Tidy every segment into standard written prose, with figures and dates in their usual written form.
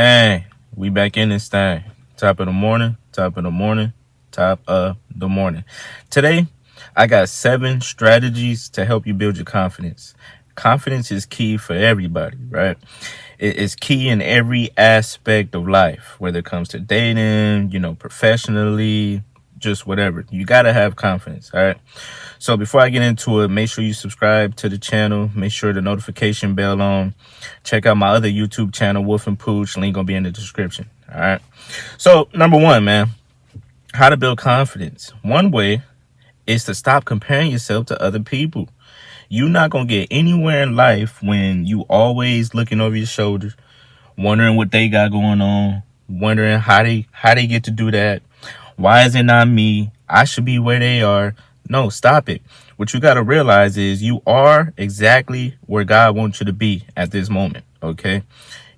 Dang, we back in this thing. Top of the morning, top of the morning, top of the morning. Today, I got 7 strategies to help you build your confidence. Confidence is key for everybody, right? It is key in every aspect of life, whether it comes to dating, professionally, just whatever. You got to have confidence, all right? So before I get into it, make sure you subscribe to the channel. Make sure the notification bell on. Check out my other YouTube channel, Wolf and Pooch. Link gonna be in the description. All right. So number one, man, how to build confidence. One way is to stop comparing yourself to other people. You're not gonna get anywhere in life when you always looking over your shoulder, wondering what they got going on, wondering how they get to do that. Why is it not me? I should be where they are. No, stop it. What you got to realize is you are exactly where God wants you to be at this moment, okay?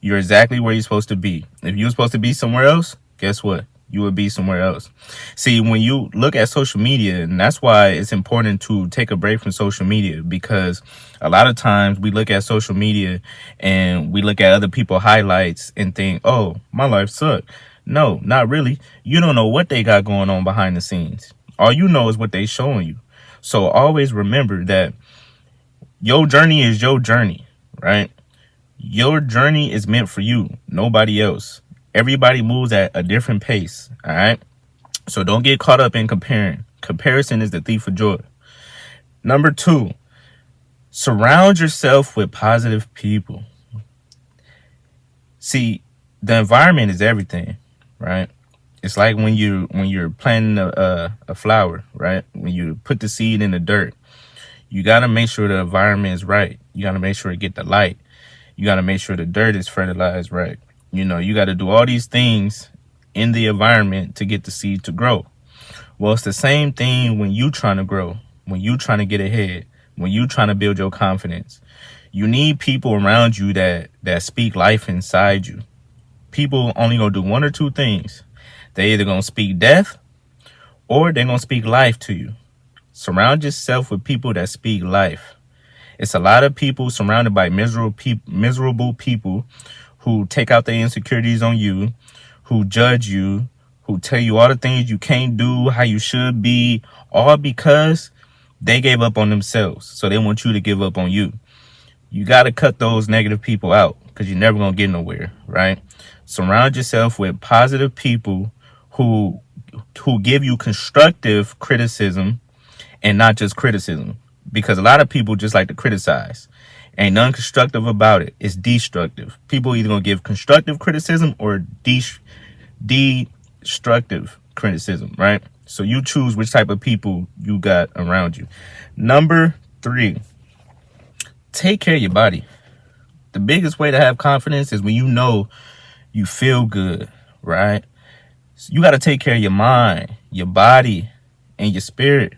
You're exactly where you're supposed to be. If you were supposed to be somewhere else, guess what? You would be somewhere else. See, when you look at social media, and that's why it's important to take a break from social media, because a lot of times we look at social media and we look at other people's highlights and think, oh, my life sucked. No, not really. You don't know what they got going on behind the scenes. All you know is what they showing you. So always remember that your journey is your journey, right? Your journey is meant for you, nobody else. Everybody moves at a different pace, all right? So don't get caught up in comparing. Comparison is the thief of joy. Number 2, surround yourself with positive people. See, the environment is everything, right? It's like when you're planting a flower, right? When you put the seed in the dirt, you got to make sure the environment is right. You got to make sure it get the light. You got to make sure the dirt is fertilized right. You got to do all these things in the environment to get the seed to grow. Well, it's the same thing when you trying to grow, when you trying to get ahead, when you trying to build your confidence. You need people around you that speak life inside you. People only gonna do one or two things. They either gonna speak death or they're gonna speak life to you. Surround yourself with people that speak life. It's a lot of people surrounded by miserable people who take out their insecurities on you, who judge you, who tell you all the things you can't do, how you should be, all because they gave up on themselves. So they want you to give up on you. You got to cut those negative people out because you're never going to get nowhere, right? Surround yourself with positive people who give you constructive criticism and not just criticism, because a lot of people just like to criticize. Ain't nothing constructive about it. It's destructive. People either going to give constructive criticism or destructive criticism, right? So you choose which type of people you got around you. Number 3, take care of your body. The biggest way to have confidence is when you feel good, right? So you got to take care of your mind, your body, and your spirit.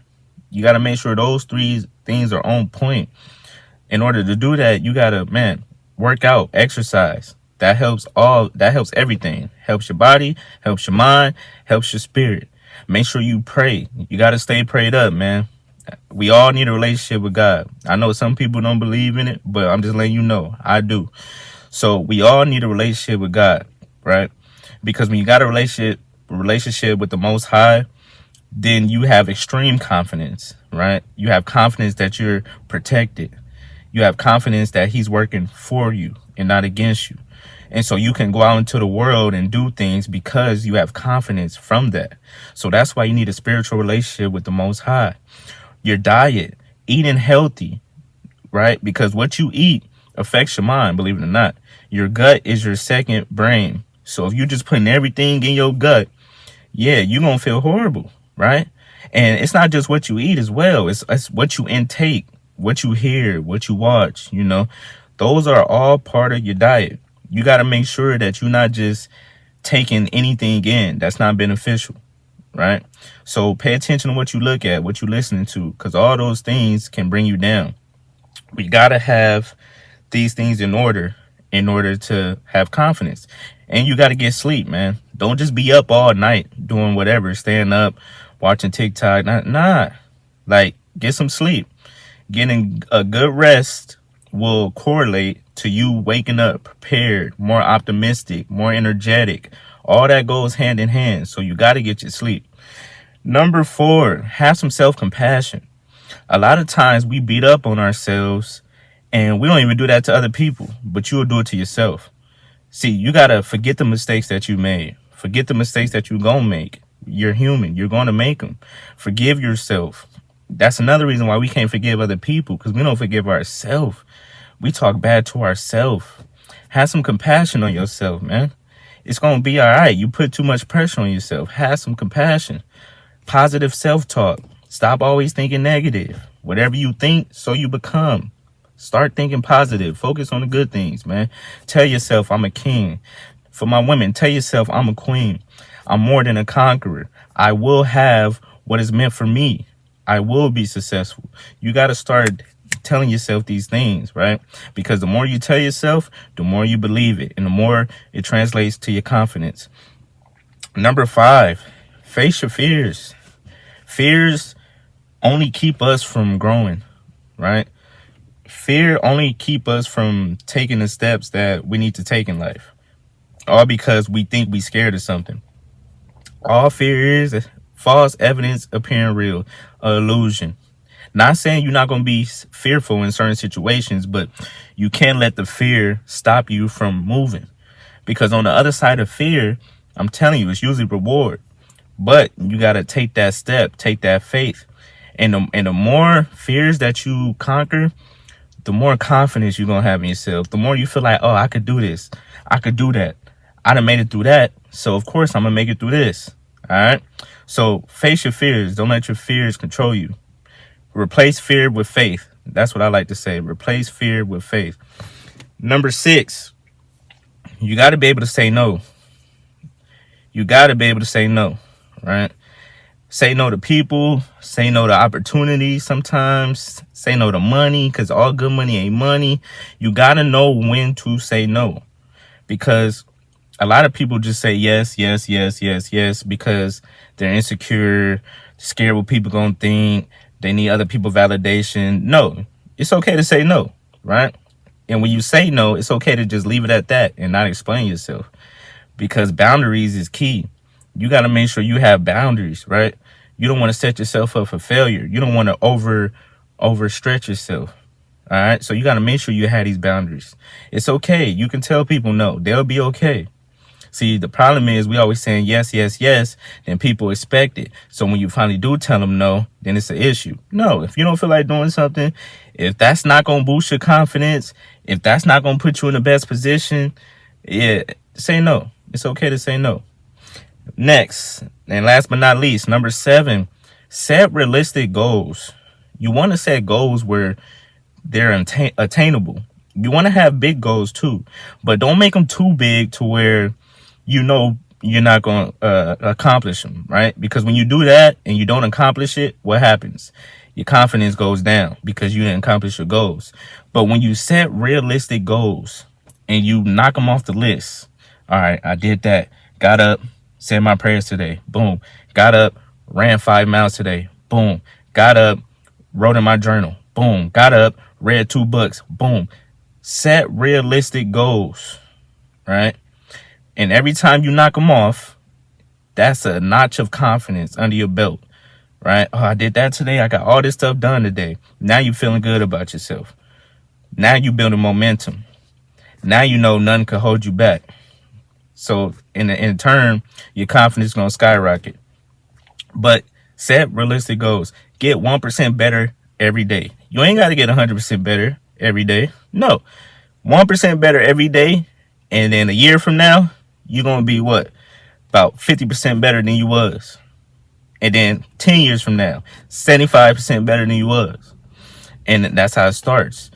You got to make sure those 3 things are on point. In order to do that, you got to, work out, exercise. That helps everything. Helps your body, helps your mind, helps your spirit. Make sure you pray. You got to stay prayed up, man. We all need a relationship with God. I know some people don't believe in it, but I'm just letting you know, I do. So we all need a relationship with God, right? Because when you got a relationship with the Most High, then you have extreme confidence, right? You have confidence that you're protected. You have confidence that he's working for you and not against you. And so you can go out into the world and do things because you have confidence from that. So that's why you need a spiritual relationship with the Most High. Your diet, eating healthy, right? Because what you eat affects your mind, believe it or not. Your gut is your second brain. So if you're just putting everything in your gut, you're going to feel horrible, right? And it's not just what you eat as well. It's what you intake, what you hear, what you watch, those are all part of your diet. You got to make sure that you're not just taking anything in that's not beneficial, right? So pay attention to what you look at, what you're listening to, because all those things can bring you down. We got to have these things in order to have confidence. And you got to get sleep, man. Don't just be up all night doing whatever, staying up, watching TikTok. Nah. Like, get some sleep. Getting a good rest will correlate to you waking up prepared, more optimistic, more energetic. All that goes hand in hand. So you got to get your sleep. Number 4, have some self-compassion. A lot of times we beat up on ourselves and we don't even do that to other people, but you'll do it to yourself. See, you got to forget the mistakes that you made. Forget the mistakes that you're going to make. You're human. You're going to make them. Forgive yourself. That's another reason why we can't forgive other people, because we don't forgive ourselves. We talk bad to ourselves. Have some compassion on yourself, man. It's going to be all right. You put too much pressure on yourself. Have some compassion. Positive self-talk. Stop always thinking negative. Whatever you think, so you become. Start thinking positive. Focus on the good things, man. Tell yourself, I'm a king. For my women, tell yourself, I'm a queen. I'm more than a conqueror. I will have what is meant for me. I will be successful. You got to start telling yourself these things, right? Because the more you tell yourself, the more you believe it, and the more it translates to your confidence. Number 5, face your fears. Fears only keep us from growing, right? Fear only keep us from taking the steps that we need to take in life, all because we think we scared of something. All fear is false evidence appearing real, an illusion. Not saying you're not going to be fearful in certain situations, but you can't let the fear stop you from moving. Because on the other side of fear, I'm telling you, it's usually reward. But you got to take that step, take that faith. And the more fears that you conquer, the more confidence you're going to have in yourself. The more you feel like, oh, I could do this. I could do that. I done made it through that. So, of course, I'm going to make it through this. All right. So face your fears. Don't let your fears control you. Replace fear with faith. That's what I like to say. Replace fear with faith. Number 6, you got to be able to say no. You got to be able to say no, right? Say no to people. Say no to opportunities sometimes. Say no to money, because all good money ain't money. You got to know when to say no, because a lot of people just say yes, yes, yes, yes, yes, because they're insecure, scared what people gonna think. They need other people validation. No, it's okay to say no, right? And when you say no, it's okay to just leave it at that and not explain yourself, because boundaries is key. You got to make sure you have boundaries, right? You don't want to set yourself up for failure. You don't want to overstretch yourself. All right. So you got to make sure you have these boundaries. It's okay. You can tell people no. They'll be okay. See, the problem is we always saying yes, yes, yes, then people expect it. So when you finally do tell them no, then it's an issue. No, if you don't feel like doing something, if that's not going to boost your confidence, if that's not going to put you in the best position, yeah, say no. It's okay to say no. Next, and last but not least, number 7, set realistic goals. You want to set goals where they're attainable. You want to have big goals too, but don't make them too big to where you know you're not going to accomplish them, right? Because when you do that and you don't accomplish it, what happens? Your confidence goes down because you didn't accomplish your goals. But when you set realistic goals and you knock them off the list, all right, I did that, got up, said my prayers today, boom, got up, ran 5 miles today, boom, got up, wrote in my journal, boom, got up, read 2 books, boom. Set realistic goals, right? And every time you knock them off, that's a notch of confidence under your belt, right? Oh, I did that today. I got all this stuff done today. Now you're feeling good about yourself. Now you're building momentum. Now you know none can hold you back. So in turn, your confidence is going to skyrocket. But set realistic goals. Get 1% better every day. You ain't got to get 100% better every day. No, 1% better every day. And then a year from now, you're going to be what? About 50% better than you was. And then 10 years from now, 75% better than you was. And that's how it starts.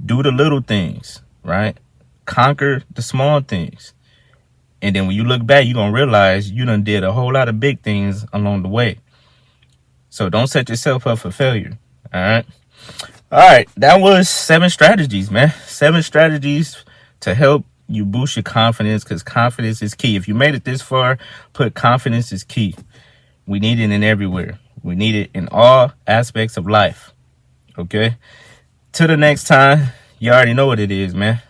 Do the little things, right? Conquer the small things. And then when you look back, you're going to realize you done did a whole lot of big things along the way. So don't set yourself up for failure. All right. All right. That was 7 strategies, man. 7 strategies to help you boost your confidence, because confidence is key. If you made it this far, put confidence is key. We need it in everywhere. We need it in all aspects of life. Okay. Till the next time, you already know what it is, man.